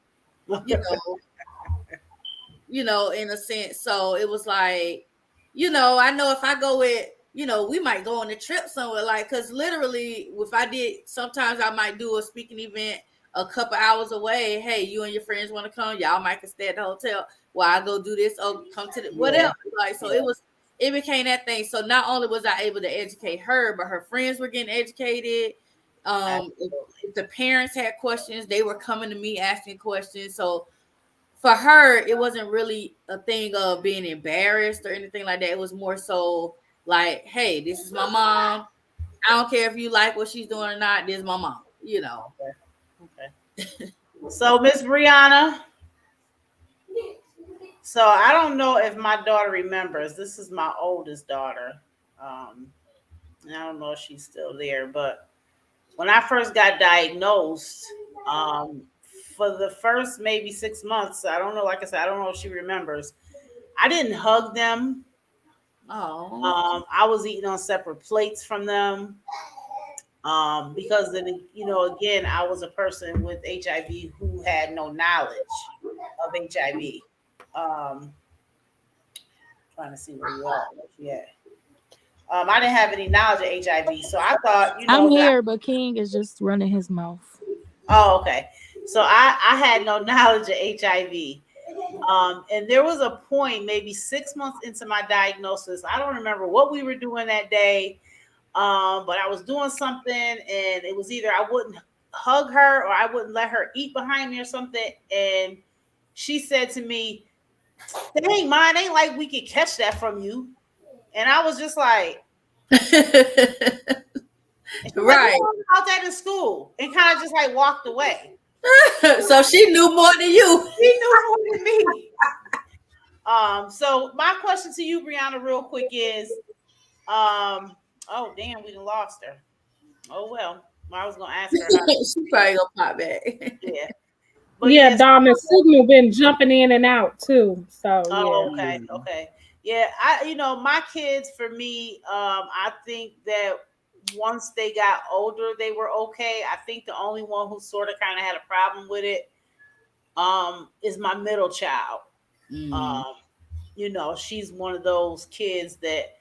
you know, in a sense. So it was like, I know if I go with, we might go on a trip somewhere, like, because literally, if I did, sometimes I might do a speaking event a couple hours away. Hey, you and your friends want to come? Y'all might can stay at the hotel while I go do this or come to the Yeah, whatever. Like, so yeah, it became that thing. So not only was I able to educate her, but her friends were getting educated. If the parents had questions, they were coming to me asking questions. So for her, it wasn't really a thing of being embarrassed or anything like that. It was more so like, hey, this is my mom. I don't care if you like what she's doing or not. This is my mom. okay, okay. So, Miss Brianna, so I don't know if my daughter remembers. This is my oldest daughter. Um, and I don't know if she's still there, but when I first got diagnosed, for the first maybe 6 months, I don't know, like I said, I don't know if she remembers. I didn't hug them. Oh, I was eating on separate plates from them. Because then, again, I was a person with HIV who had no knowledge of HIV. Um, trying to see where you at, where she at. I didn't have any knowledge of HIV, so I thought, I'm that here, but King is just running his mouth. oh, okay. So I had no knowledge of HIV. And there was a point, maybe 6 months into my diagnosis. I don't remember what we were doing that day, but I was doing something, and it was either I wouldn't hug her or I wouldn't let her eat behind me or something. And she said to me, "That ain't mine. Ain't like we could catch that from you." And I was just like, and she's like, "We right. talked about that in school," and kind of just like walked away. So she knew more than you. She knew more than me. So my question to you, Brianna, real quick is, oh damn, we done lost her. Oh well, I was gonna ask her how. She probably gonna pop back. Yeah. But Yeah, yes, Dom, the signal been jumping in and out too. So oh, yeah. okay, Mm. okay. Yeah, my kids for me, I think that once they got older, they were okay. I think the only one who sort of kind of had a problem with it, is my middle child. Mm. Um, she's one of those kids that,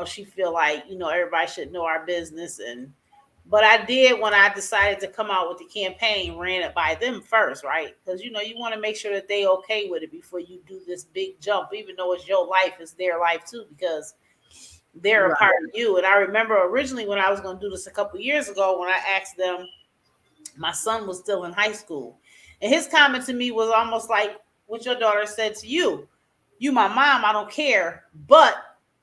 she feel like, everybody should know our business. And but I did, when I decided to come out with the campaign, ran it by them first, right? Because you want to make sure that they okay with it before you do this big jump, even though it's your life, it's their life too, because they're a Right. part of you. And I remember originally when I was going to do this a couple years ago, when I asked them, my son was still in high school, and his comment to me was almost like what your daughter said to you. You my mom, I don't care, but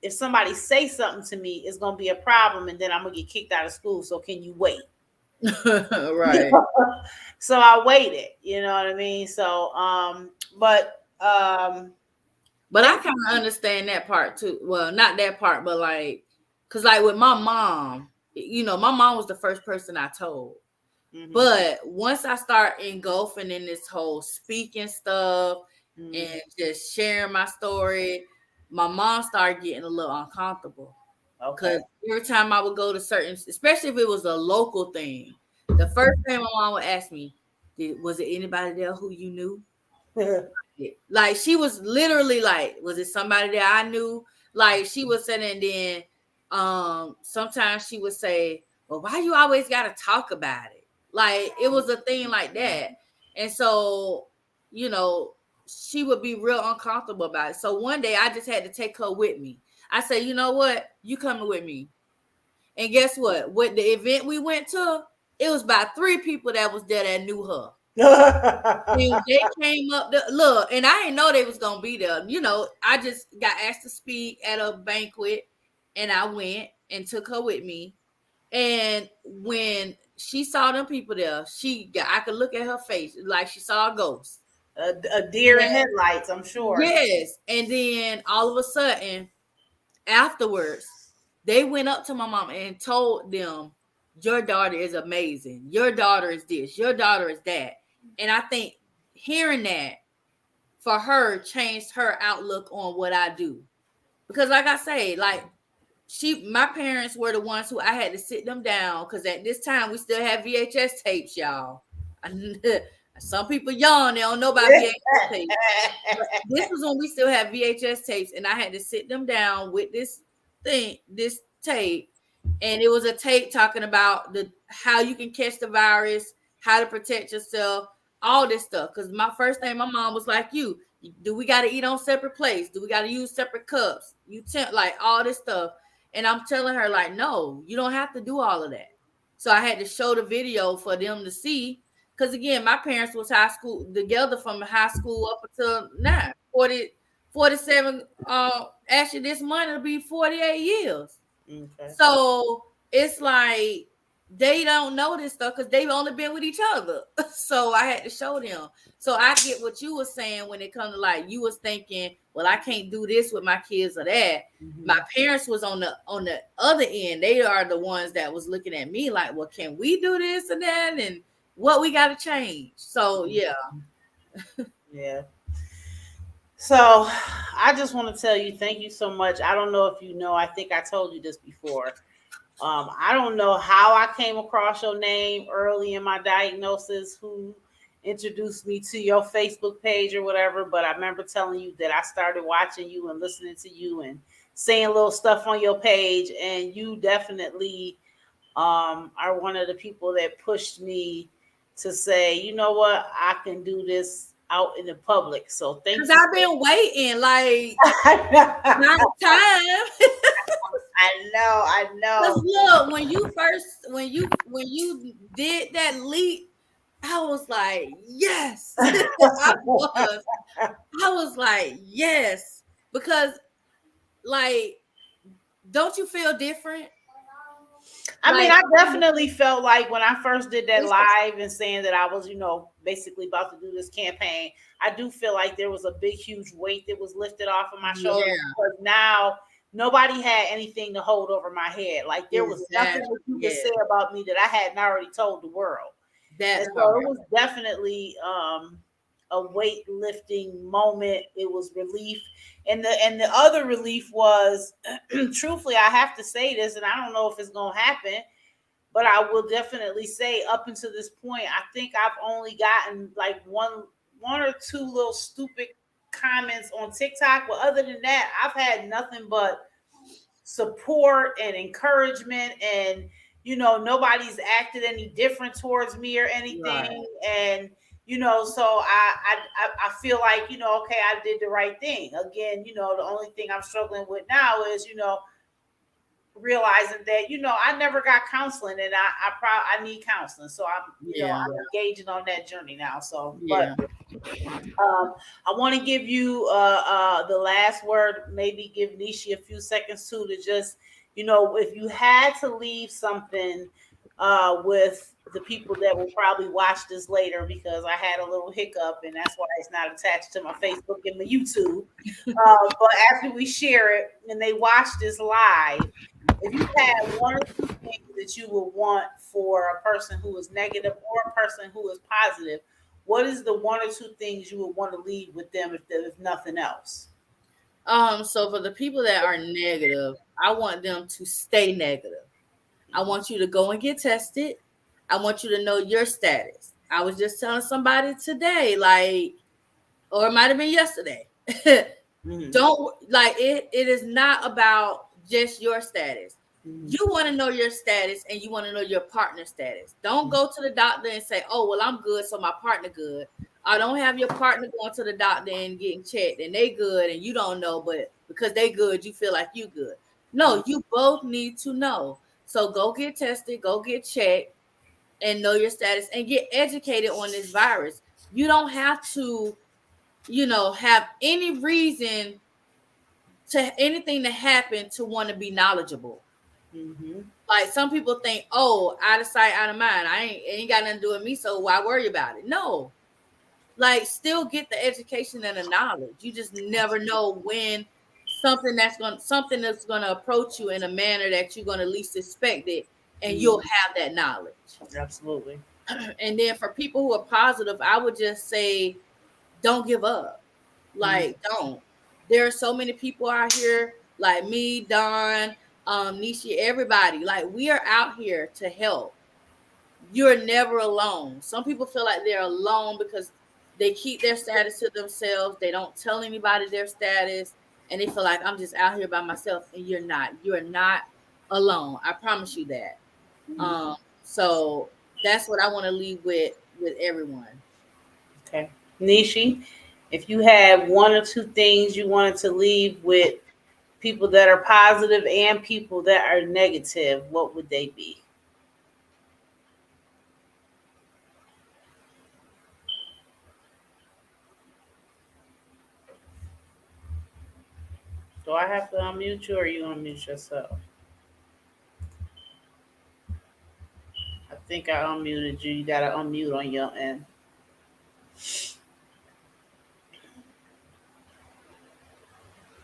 if somebody say something to me, it's gonna be a problem, and then I'm gonna get kicked out of school. So can you wait? Right. So I waited. You know what I mean? So, but But I thank kind of understand that part too. Well, not that part, but like, cause like with my mom, my mom was the first person I told. you. But once I start engulfing in this whole speaking stuff Hmm. and just sharing my story, my mom started getting a little uncomfortable. Okay. Cause every time I would go to certain, especially if it was a local thing, the first thing my mom would ask me, was it anybody there who you knew? Like she was literally like, was it somebody that I knew? Like she was saying, and then sometimes she would say, well, why you always gotta talk about it? Like it was a thing like that. And so, you know, she would be real uncomfortable about it. So one day I just had to take her with me. I said, you know what? You coming with me. And guess what? With the event we went to, it was about 3 people that was there that knew her. And they came up to look, and I didn't know they was gonna be there. I just got asked to speak at a banquet, and I went and took her with me. And when she saw them people there, I could look at her face like she saw a ghost. A deer in headlights, I'm sure. Yes, and then all of a sudden, afterwards, they went up to my mom and told them, "Your daughter is amazing. Your daughter is this. Your daughter is that." And I think hearing that for her changed her outlook on what I do. Because like I say, like my parents were the ones who I had to sit them down because at this time we still have VHS tapes, y'all. Some people young, they don't know about VHS tapes. But this was when we still had VHS tapes, and I had to sit them down with this tape, and it was a tape talking about the how you can catch the virus, how to protect yourself, all this stuff. Because my first thing, my mom was like, "You do we got to eat on separate plates? Do we got to use separate cups? Like all this stuff." And I'm telling her like, "No, you don't have to do all of that." So I had to show the video for them to see. Because again, my parents was high school together from high school up until now, 47. Actually, this month it'll be 48 years. Okay. So it's like they don't know this stuff because they've only been with each other. So I had to show them. So I get what you were saying when it comes to like you was thinking, well, I can't do this with my kids or that. My parents was on the other end. They are the ones that was looking at me like, well, can we do this and that and what we got to change. So yeah. Yeah. So I just want to tell you, thank you so much. I don't know if you know, I think I told you this before. I don't know how I came across your name early in my diagnosis, who introduced me to your Facebook page or whatever, but I remember telling you that I started watching you and listening to you and saying little stuff on your page, and you definitely are one of the people that pushed me to say, you know what, I can do this out in the public. So thank Because you. I've been waiting like my time. I know, I Cause know. look, when you did that leap, I was like, yes. I was like, yes. Because like, don't you feel different? I mean, Like I definitely felt like when I first did that it's live and saying that I was, basically about to do this campaign, I do feel like there was a big, huge weight that was lifted off of my shoulders, yeah, because now nobody had anything to hold over my head. Like there was nothing exactly. that you could Yeah. say about me that I hadn't already told the world. That And so part. it was definitely a weight lifting moment. It was relief, and the other relief was, truthfully, I have to say this, and I don't know if it's gonna happen, but I will definitely say up until this point, I think I've only gotten like one or two little stupid comments on TikTok. But other than that, I've had nothing but support and encouragement, and nobody's acted any different towards me or Right. anything. And so I feel like, okay, I did the right thing. Again, the only thing I'm struggling with now is, realizing that I never got counseling, and I need counseling, so Yeah. I'm engaging on that journey now. So, but Yeah. I want to give you the last word. Maybe give Nishi a few seconds too, to just, if you had to leave something with the people that will probably watch this later, because I had a little hiccup, and that's why it's not attached to my Facebook and my YouTube. But after we share it and they watch this live, if you had one or two things that you would want for a person who is negative or a person who is positive, what is the one or two things you would want to leave with them, if nothing else? So for the people that are negative, I want them to stay negative. I want you to go and get tested. I want you to know your status. I was just telling somebody today, like, or it might have been yesterday. Mm-hmm. Don't like it. It is not about just your status. Mm-hmm. You want to know your status and you want to know your partner status. Don't go to the doctor and say, "Oh, well, I'm good, so my partner good." I don't have your partner going to the doctor and getting checked and they good and you don't know, but because they good, you feel like you good. No, you both need to know. So go get tested, go get checked, and know your status and get educated on this virus. You don't have to, have any reason to anything to happen to want to be knowledgeable. Mm-hmm. Like some people think, oh, out of sight, out of mind. I ain't got nothing to do with me, so why worry about it? No, like still get the education and the knowledge. You just never know when something that's gonna approach you in a manner that you're gonna least expect it, and you'll Mm-hmm. have that knowledge. Absolutely. And then for people who are positive, I would just say, don't give up. Mm-hmm. Like, don't. There are so many people out here, like me, Don, Nishi, everybody. Like, we are out here to help. You're never alone. Some people feel like they're alone because they keep their status to themselves. They don't tell anybody their status, and they feel like I'm just out here by myself. And you're not. You are not alone. I promise you that. So that's what I want to leave with everyone. Okay. Nishi, if you had one or two things you wanted to leave with people that are positive and people that are negative, what would they be? Do I have to unmute you, or you unmute yourself? I think I unmuted you. You got to unmute on your end.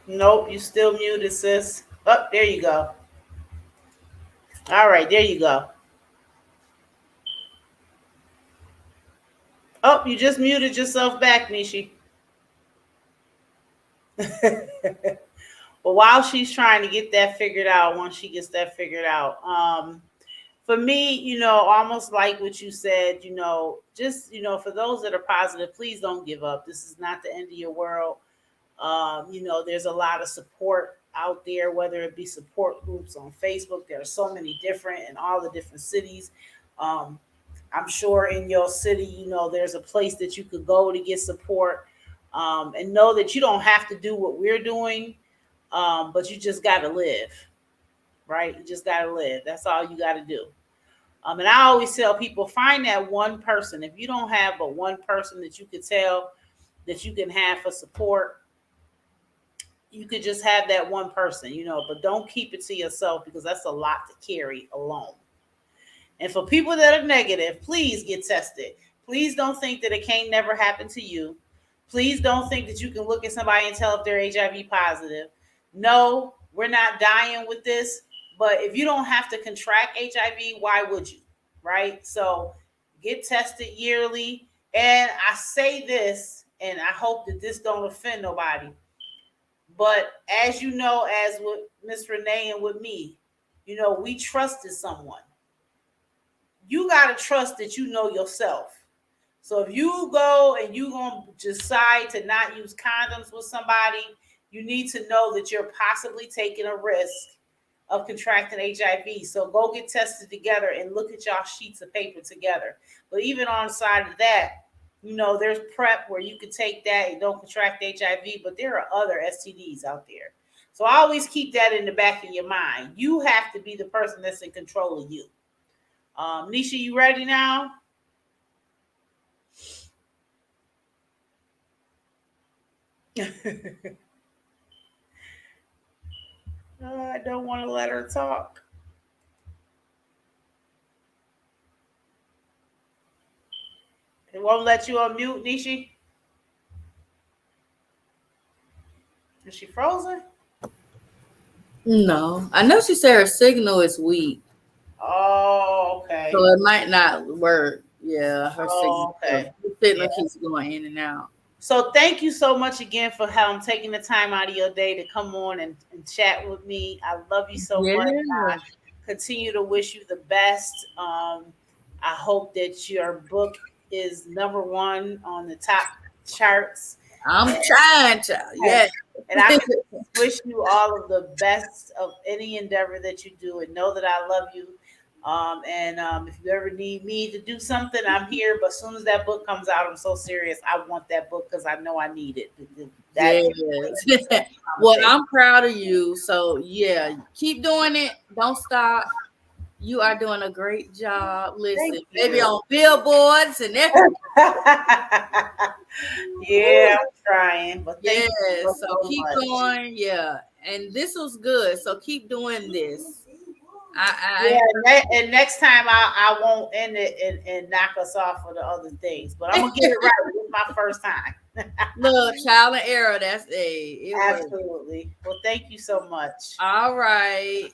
Nope, you still muted, sis. Oh, there you go. All right, there you go. Oh, you just muted yourself back, Nishi. But while she's trying to get that figured out, once she gets that figured out, for me, almost like what you said, just, for those that are positive, please don't give up. This is not the end of your world. There's a lot of support out there, whether it be support groups on Facebook. There are so many different in all the different cities. Um, I'm sure in your city, there's a place that you could go to get support, and know that you don't have to do what we're doing, but you just got to live, right? You just got to live. That's all you got to do. And I always tell people, find that one person. If you don't have but one person that you could tell that you can have for support, you could just have that one person, but don't keep it to yourself, because that's a lot to carry alone. And for people that are negative, please get tested. Please don't think that it can't never happen to you. Please don't think that you can look at somebody and tell if they're HIV positive. No, we're not dying with this. But if you don't have to contract HIV, why would you? Right? So Get tested yearly. And I say this, and I hope that this don't offend nobody. But as you know, as with Miss Renee and with me, we trusted someone. You gotta trust that you know yourself. So if you go and you gonna decide to not use condoms with somebody, you need to know that you're possibly taking a risk of contracting HIV. So go get tested together and look at y'all sheets of paper together. But even on the side of that, there's PrEP where you can take that and don't contract HIV, but there are other STDs out there. So I always keep that in the back of your mind. You have to be the person that's in control of you. Nisha, you ready now? I don't want to let her talk. It won't let you unmute, Nishi. Is she frozen? No, I know she said her signal is weak, Oh, so okay. it might not work. Yeah, her signal, Oh, okay. the Yeah. signal keeps going in and out. So thank you so much again for taking the time out of your day to come on and chat with me. I love you so Yeah, much. I continue to wish you the best. I hope that your book is number one on the top charts. I'm And, trying to. Yeah. and I can wish you all of the best of any endeavor that you do, and know that I love you. And if you ever need me to do something, I'm here. But as soon as that book comes out, I'm so serious. I want that book because I know I need it. That Yes. Well, conversation. I'm proud of you. So yeah, keep doing it. Don't stop. You are doing a great job. Listen, Thank maybe you. on billboards and everything. Yeah, I'm trying, but thank Yeah. you so, So so keep much. going. Yeah. And this was good. So keep doing this. I Yeah, and next time I won't end it and knock us off for the other things, but I'm gonna get it right. This is my first time. look, trial and error. That's it works. Absolutely. Well, thank you so much. All right.